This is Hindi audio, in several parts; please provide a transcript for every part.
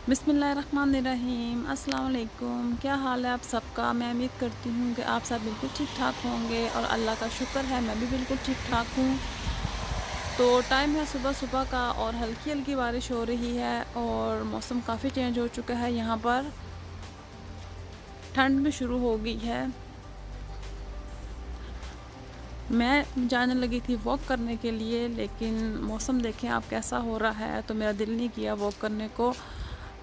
बिस्मिल्लाहिर्रहमानिर्रहीम। अस्सलाम वालेकुम। क्या हाल है आप सबका। मैं उम्मीद करती हूँ कि आप सब बिल्कुल ठीक ठाक होंगे और अल्लाह का शुक्र है मैं भी बिल्कुल ठीक ठाक हूँ। तो टाइम है सुबह सुबह का और हल्की हल्की बारिश हो रही है और मौसम काफ़ी चेंज हो चुका है। यहाँ पर ठंड भी शुरू हो गई है। मैं जाने लगी थी वॉक करने के लिए, लेकिन मौसम देखें आप कैसा हो रहा है, तो मेरा दिल नहीं किया वॉक करने को।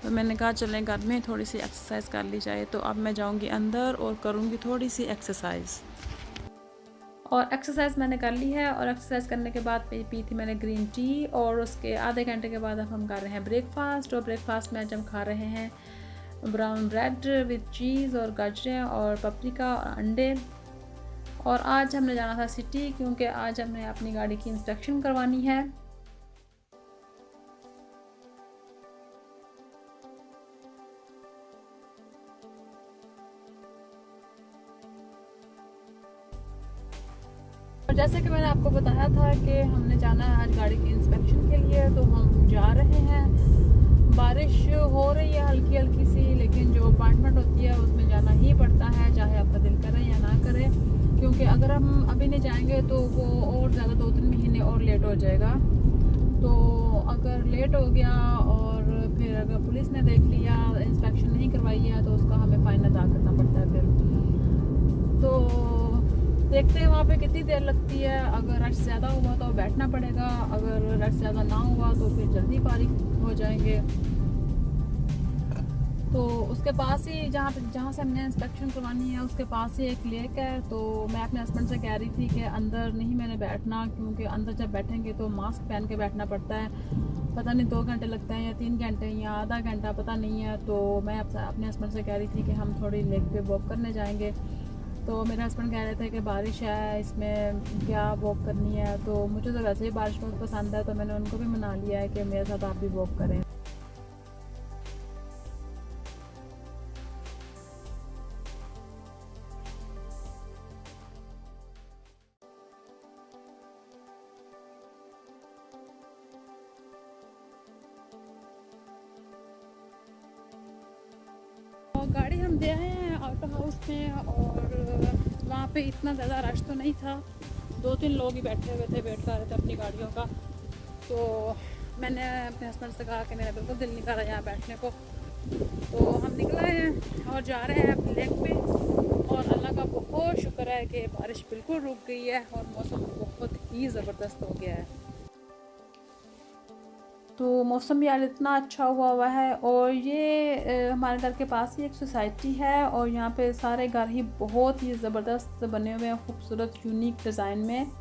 तो मैंने कहा चलें घर में थोड़ी सी एक्सरसाइज कर ली जाए। तो अब मैं जाऊंगी अंदर और करूंगी थोड़ी सी एक्सरसाइज। और एक्सरसाइज मैंने कर ली है और एक्सरसाइज करने के बाद पी थी मैंने ग्रीन टी। और उसके आधे घंटे के बाद अब हम कर रहे हैं ब्रेकफास्ट। और ब्रेकफास्ट में आज हम खा रहे हैं ब्राउन ब्रेड विद चीज़ और गाजरें और पपरिका और अंडे। और आज हमने जाना था सिटी, क्योंकि आज हमने अपनी गाड़ी की इंस्पेक्शन करवानी है। और जैसे कि मैंने आपको बताया था कि हमने जाना है आज गाड़ी की इंस्पेक्शन के लिए, तो हम जा रहे हैं। बारिश हो रही है हल्की हल्की सी, लेकिन जो अपॉइंटमेंट होती है उसमें जाना ही पड़ता है, चाहे आपका दिल करे या ना करे। क्योंकि अगर हम अभी नहीं जाएंगे तो वो और ज़्यादा 2-3 महीने और लेट हो जाएगा। तो अगर लेट हो गया और फिर अगर पुलिस ने देख लिया, इंस्पेक्शन नहीं करवाई है, तो उसका हमें फ़ाइन अदा करना पड़ता है फिर। तो देखते हैं वहाँ पे कितनी देर लगती है। अगर रश ज़्यादा हुआ तो बैठना पड़ेगा, अगर रश ज़्यादा ना हुआ तो फिर जल्दी फारिग हो जाएंगे। तो उसके पास ही जहाँ से हमने इंस्पेक्शन करवानी है उसके पास ही एक लेक है। तो मैं अपने हस्बैंड से कह रही थी कि अंदर नहीं मैंने बैठना, क्योंकि अंदर जब बैठेंगे तो मास्क पहन के बैठना पड़ता है। पता नहीं 2 घंटे लगते हैं या 3 घंटे या आधा घंटा, पता नहीं है। तो मैं अपने हस्बैंड से कह रही थी कि हम थोड़ी लेक पे वॉक करने जाएंगे। तो मेरे हस्बैंड कह रहे थे कि बारिश है, इसमें क्या वॉक करनी है। तो मुझे तो वैसे ही बारिश बहुत पसंद है, तो मैंने उनको भी मना लिया है कि मेरे साथ आप भी वॉक करें। और गाड़ी हम दे आए हैं ऑटो हाउस में, और वहाँ पे इतना ज़्यादा रश तो नहीं था। 2-3 लोग ही बैठे हुए थे, वेट कर रहे थे अपनी गाड़ियों का। तो मैंने अपने हस्बैंड से कहा कि मेरा बिल्कुल दिल नहीं कर रहा यहाँ बैठने को। तो हम निकल आए हैं और जा रहे हैं अपनी लेक पे। और अल्लाह का बहुत शुक्र है कि बारिश बिल्कुल रुक गई है और मौसम बहुत ही ज़बरदस्त हो गया है। तो मौसम भी आज इतना अच्छा हुआ है। और ये हमारे घर के पास ही एक सोसाइटी है, और यहाँ पे सारे घर ही बहुत ही ज़बरदस्त बने हुए हैं, खूबसूरत यूनिक डिज़ाइन में।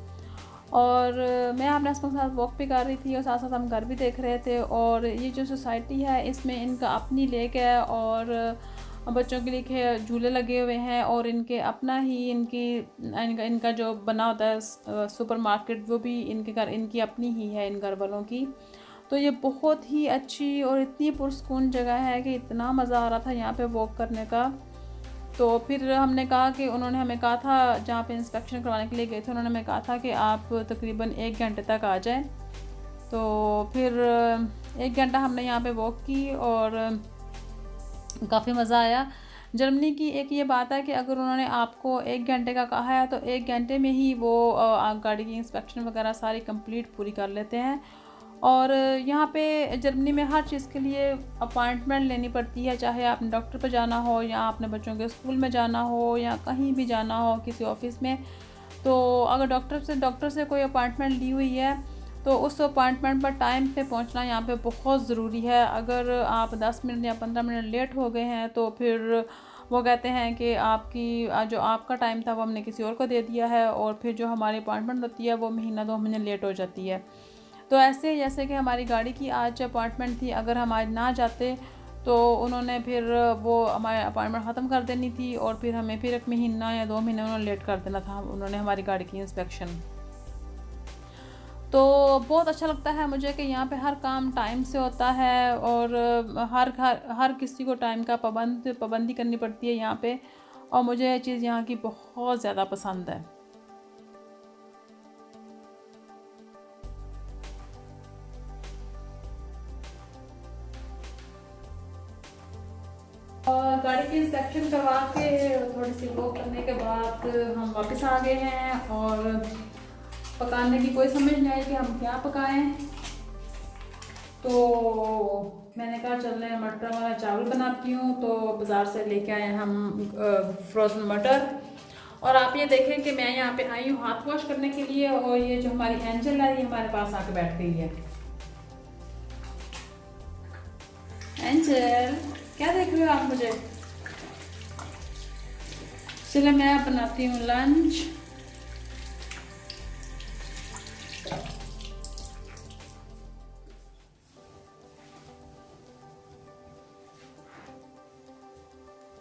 और मैं अपने हस्बैंड के साथ वॉक भी कर रही थी और साथ साथ हम घर भी देख रहे थे। और ये जो सोसाइटी है इसमें इनका अपनी लेक है, और बच्चों के लिए झूले लगे हुए हैं, और इनके अपना ही इनका जो बना होता है सुपर मार्केट, वो भी इनके घर इनकी अपनी ही है, इन घर वालों की। तो ये बहुत ही अच्छी और इतनी पुरसकून जगह है कि इतना मज़ा आ रहा था यहाँ पे वॉक करने का। तो फिर हमने कहा कि उन्होंने हमें कहा था, जहाँ पे इंस्पेक्शन करवाने के लिए गए थे, उन्होंने हमें कहा था कि आप तकरीबन 1 घंटे तक आ जाएं। तो फिर 1 घंटा हमने यहाँ पे वॉक की और काफ़ी मज़ा आया। जर्मनी की एक ये बात है कि अगर उन्होंने आपको 1 घंटे का कहा है तो 1 घंटे में ही वो गाड़ी की इंस्पेक्शन वगैरह सारी कंप्लीट पूरी कर लेते हैं। और यहाँ पे जर्मनी में हर चीज़ के लिए अपॉइंटमेंट लेनी पड़ती है, चाहे आपने डॉक्टर पर जाना हो या आपने बच्चों के स्कूल में जाना हो या कहीं भी जाना हो किसी ऑफिस में। तो अगर डॉक्टर से कोई अपॉइंटमेंट ली हुई है तो उस अपॉइंटमेंट पर टाइम पे पहुंचना यहाँ पे बहुत ज़रूरी है। अगर आप 10 मिनट या 15 मिनट लेट हो गए हैं तो फिर वो कहते हैं कि आपकी जो आपका टाइम था वो हमने किसी और को दे दिया है, और फिर जो हमारी अपॉइंटमेंट होती है वो महीना 2 महीने लेट हो जाती है। तो ऐसे जैसे कि हमारी गाड़ी की आज अपॉइंटमेंट थी, अगर हम आज ना जाते तो उन्होंने फिर वो हमारी अपॉइंटमेंट ख़त्म कर देनी थी, और फिर हमें फिर 1 महीना या 2 महीने उन्होंने लेट कर देना था उन्होंने हमारी गाड़ी की इंस्पेक्शन। तो बहुत अच्छा लगता है मुझे कि यहाँ पे हर काम टाइम से होता है, और हर हर हर किसी को टाइम का पाबंदी करनी पड़ती है यहाँ पे। और मुझे ये चीज़ यहाँ की बहुत ज़्यादा पसंद है। और गाड़ी की इंस्पेक्शन करवा के थोड़ी सी वॉक करने के बाद हम वापस आ गए हैं और पकाने की कोई समझ नहीं आई कि हम क्या पकाएं। तो मैंने कहा चल रहे मटर वाला चावल बनाती हूँ। तो बाज़ार से लेके आए हम फ्रोज़न मटर। और आप ये देखें कि मैं यहाँ पे आई हूँ हाथ वॉश करने के लिए और ये जो हमारी एंजल है ये हमारे पास आके बैठ गई है। एंजल क्या देख रहे हो आप मुझे? चलो मैं बनाती हूँ लंच।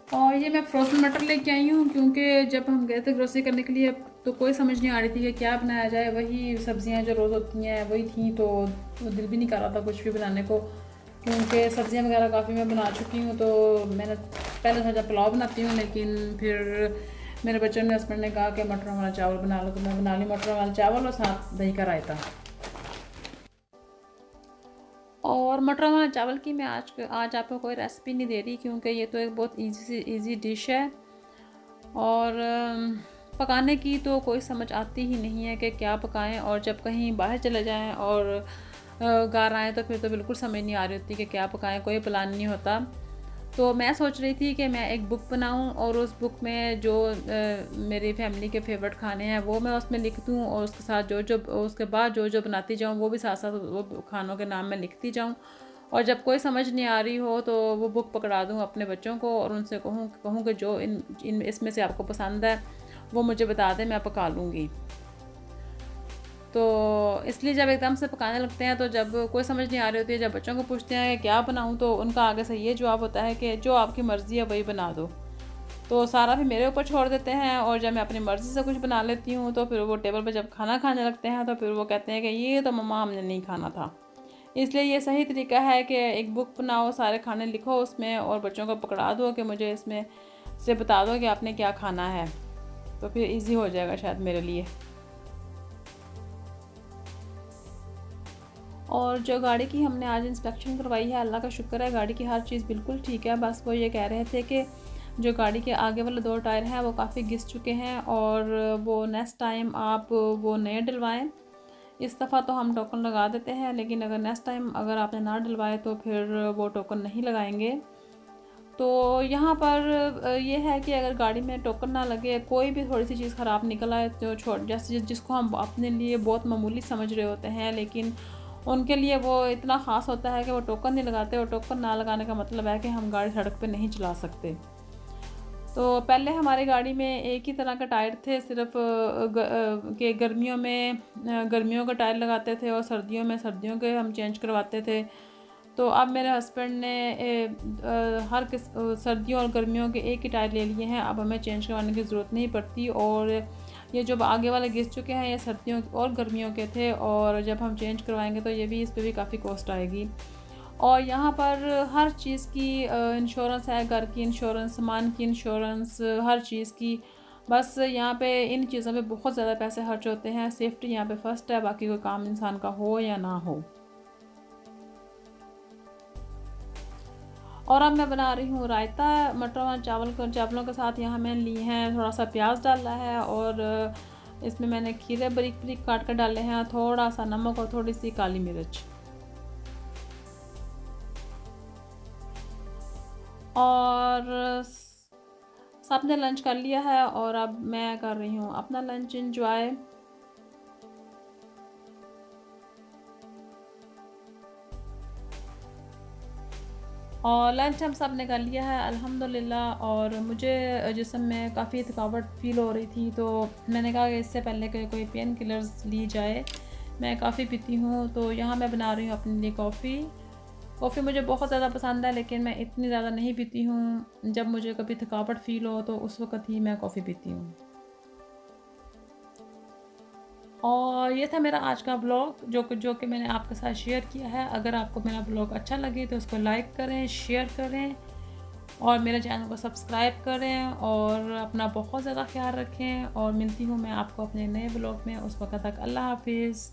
और ये मैं फ्रोज़न मटर लेके आई हूँ क्योंकि जब हम गए थे ग्रोसरी करने के लिए तो कोई समझ नहीं आ रही थी कि क्या बनाया जाए। वही सब्जियाँ जो रोज़ होती हैं वही थी, तो दिल भी नहीं कर रहा था कुछ भी बनाने को क्योंकि सब्जियाँ वगैरह काफ़ी मैं बना चुकी हूँ। तो मैंने पहले सोचा पुलाव बनाती हूँ, लेकिन फिर मेरे बच्चों ने हस्बैंड ने कहा कि मटर वाला चावल बना लो, तो मैं बना ली मटर वाला चावल और साथ दही का रायता। और मटर वाला चावल की मैं आज आपको कोई रेसिपी नहीं दे रही क्योंकि ये तो एक बहुत इजी डिश है और पकाने की तो कोई समझ आती ही नहीं है कि क्या पकाएं। और जब कहीं बाहर चले जाएं और घर आएँ तो फिर तो बिल्कुल समझ नहीं आ रही होती कि क्या पकाएं, कोई प्लान नहीं होता। तो मैं सोच रही थी कि मैं एक बुक बनाऊं और उस बुक में जो मेरी फैमिली के फेवरेट खाने हैं वो मैं उसमें लिख दूं और उसके साथ जो उसके बाद जो बनाती जाऊं वो भी साथ साथ वो खानों के नाम मैं लिखती जाऊं। और जब कोई समझ नहीं आ रही हो तो वो बुक पकड़ा दूं अपने बच्चों को और उनसे कहूँ कि जो इन इसमें से आपको पसंद है वो मुझे बता दें, मैं पका लूँगी। तो इसलिए जब एकदम से पकाने लगते हैं तो जब कोई समझ नहीं आ रही होती है, जब बच्चों को पूछते हैं कि क्या बनाऊं तो उनका आगे से ये जवाब होता है कि जो आपकी मर्ज़ी है वही बना दो। तो सारा भी मेरे ऊपर छोड़ देते हैं और जब मैं अपनी मर्ज़ी से कुछ बना लेती हूँ तो फिर वो टेबल पर जब खाना खाने लगते हैं तो फिर वो कहते हैं कि ये तो मम्मा हमने नहीं खाना था। इसलिए ये सही तरीका है कि एक बुक बनाओ, सारे खाने लिखो उसमें और बच्चों को पकड़ा दो कि मुझे इसमें से बता दो कि आपने क्या खाना है, तो फिर ईज़ी हो जाएगा शायद मेरे लिए। और जो गाड़ी की हमने आज इंस्पेक्शन करवाई है, अल्लाह का शुक्र है गाड़ी की हर चीज़ बिल्कुल ठीक है। बस वो ये कह रहे थे कि जो गाड़ी के आगे वाले 2 टायर हैं वो काफ़ी घिस चुके हैं और वो नेक्स्ट टाइम आप वो नए डलवाएं। इस दफ़ा तो हम टोकन लगा देते हैं, लेकिन अगर नेक्स्ट टाइम अगर आपने ना डलवाए तो फिर वो टोकन नहीं लगाएंगे। तो यहाँ पर ये है कि अगर गाड़ी में टोकन ना लगे, कोई भी थोड़ी सी चीज़ ख़राब निकल आए तो जैसे जिसको हम अपने लिए बहुत मामूली समझ रहे होते हैं, लेकिन उनके लिए वो इतना ख़ास होता है कि वो टोकन नहीं लगाते। और टोकन ना लगाने का मतलब है कि हम गाड़ी सड़क पे नहीं चला सकते। तो पहले हमारी गाड़ी में एक ही तरह के टायर थे, सिर्फ कि गर्मियों में गर्मियों का टायर लगाते थे और सर्दियों में सर्दियों के हम चेंज करवाते थे। तो अब मेरे हस्बैंड ने सर्दियों और गर्मियों के एक ही टायर ले लिए हैं, अब हमें चेंज करवाने की ज़रूरत नहीं पड़ती। और ये जो आगे वाले घिस चुके हैं ये सर्दियों और गर्मियों के थे और जब हम चेंज करवाएंगे तो ये भी इस पर भी काफ़ी कॉस्ट आएगी। और यहाँ पर हर चीज़ की इंश्योरेंस है, घर की इंश्योरेंस, सामान की इंश्योरेंस, हर चीज़ की। बस यहाँ पे इन चीज़ों पे बहुत ज़्यादा पैसे खर्च होते हैं। सेफ्टी यहाँ पे फ़र्स्ट है, बाकी कोई काम इंसान का हो या ना हो। और अब मैं बना रही हूँ रायता मटर और चावलों के साथ। यहाँ मैंने ली हैं, थोड़ा सा प्याज डाला है और इसमें मैंने खीरे बारीक बारीक काट कर डाले हैं, थोड़ा सा नमक और थोड़ी सी काली मिर्च। और सबने लंच कर लिया है और अब मैं कर रही हूँ अपना लंच एंजॉय। और लंच हम सब ने कर लिया है अल्हम्दुलिल्लाह। और मुझे जिस्म में काफ़ी थकावट फ़ील हो रही थी तो मैंने कहा कि इससे पहले कि कोई पेन किलर्स ली जाए, मैं काफ़ी पीती हूँ, तो यहाँ मैं बना रही हूँ अपने लिए कॉफ़ी मुझे बहुत ज़्यादा पसंद है, लेकिन मैं इतनी ज़्यादा नहीं पीती हूँ। जब मुझे कभी थकावट फ़ील हो तो उस वक़्त ही मैं कॉफ़ी पीती हूँ। और ये था मेरा आज का ब्लॉग जो कि मैंने आपके साथ शेयर किया है। अगर आपको मेरा ब्लॉग अच्छा लगे तो उसको लाइक करें, शेयर करें और मेरे चैनल को सब्सक्राइब करें और अपना बहुत ज़्यादा ख्याल रखें। और मिलती हूँ मैं आपको अपने नए ब्लॉग में, उस वक्त तक अल्लाह हाफिज़।